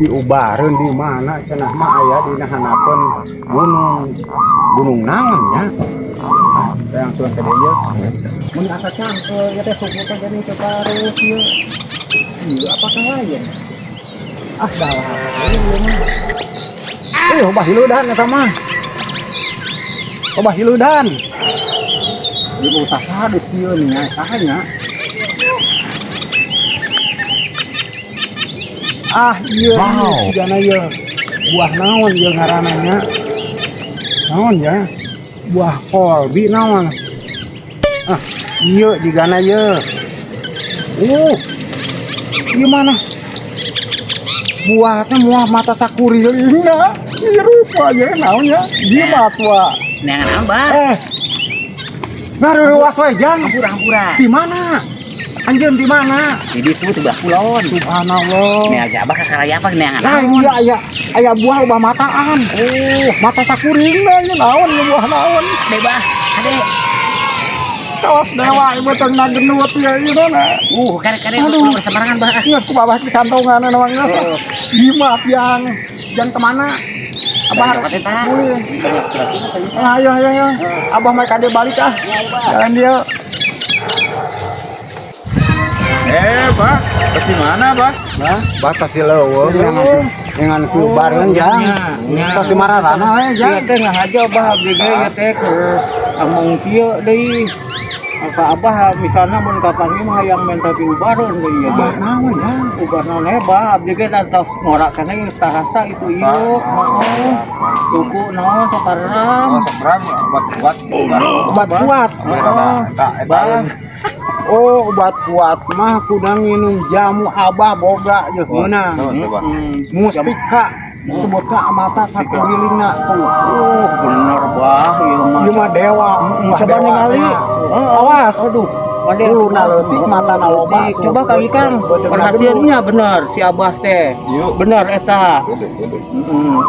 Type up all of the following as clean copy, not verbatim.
diubareun di mana cenah mah aya dina hanapeun gunung naon nya. Yang tuan ka dieu mun asa cangkel ya teh suku teh jadi teu tarus ieu. Ieu apakah lain? Ah dalah ieu mah. Obah hiludan eta mah. Obah hiludan. Ieu usah sadis ieu nya sahanya. Ah iya sigana ieu buah naon ieu ngaranna nya naon ya buah kolbi naon ah ieu jigana ieu ieu mana buah teh muah mata sakuri inga ieu rupa aja naon ya ieu mah tua neangan ambah ngaruruas we jang hampura di mana anjeun di mana? Di ditu sebelah kulon. Subhanallah. Nih aja abah kakaraya apa neangan. Nah iya aya buah ubah mataan. Mata sakuring na ieu naon ieu buah naon? Bebah, ade. Kawas dewa ieu teh nagenut ya ieu na. Kare bersemerangan bah. Geus ku babah di kantongan naon geus. Jimat yang kemana? Abah mulih. Ayo. Abah mah kade balik ah. Jalan dia. Bah, ke mana, Bah? Nah, batas leuweung dengan ku bareun jang. Tos di mararana we jang. Teh ngahaja Bah abdi ge ya teh ke among kieu deui. Apa Abah misalna mun kapangi mah hayang menta ti ubareun deui ya. Naon jang? Ubarna Bah abdi ge tos ngorak kana geus tarasa itu ieu. Heeh. Tuku naon sakarang. Seberang Obat kuat. Bah. Oh, obat kuat mah kudu nginum jamu Abah boga jeung meunang. Mustika disebutna mata sakulilingna tuh. Bener Bah Ieu mah dewa. Coba ningali. Awas. Aduh. Uluna leutik matana loba. Coba kami Kang perhatiannya benar si Abah teh. Benar eta.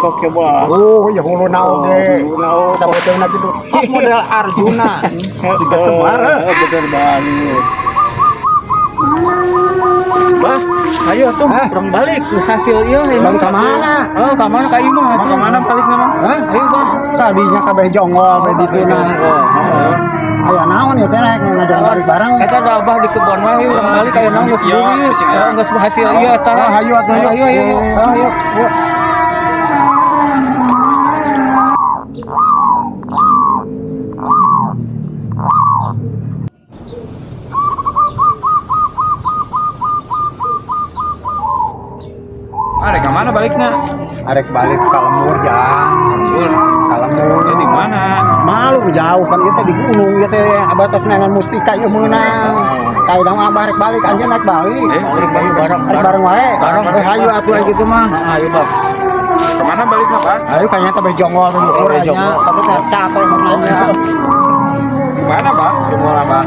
Sok coba. Ya uluna oge. Kita beuteuna kitu. Model Arjuna. Siga Semar. Bener banget. Bah, ayo tuh kurang balik ke hasil ieu Balik ka mana? Ka mana ka imah atuh? Ka mana balikna mah? Hah? Ayo Bah. Tadinya kabeh jongol we dituna. Aya naon ya teh rek ngajak balik bareng. Eta da Abah di kebon mah ieu urang balik aya naon geus beulis. Geus hasil ieu eta. Hayu atuh Ayo. Ayo. Arek ka mana balikna? Arek balik ka lembur jang. Ka lembur. Di mana? Malu jauh kan itu di gunung ya teh abatas nangan mustika ieu meunang. Kayak dong Abah rek balik anjeun rek balik. Bareng wae. Hayu atuh gitu mah. Ayo Bah. Kemana balikna, Pak? Ayo kayaknya teh jongol dulu nya. Tapi teh capek mau nanya. Di mana, Pak? Jumlah apa?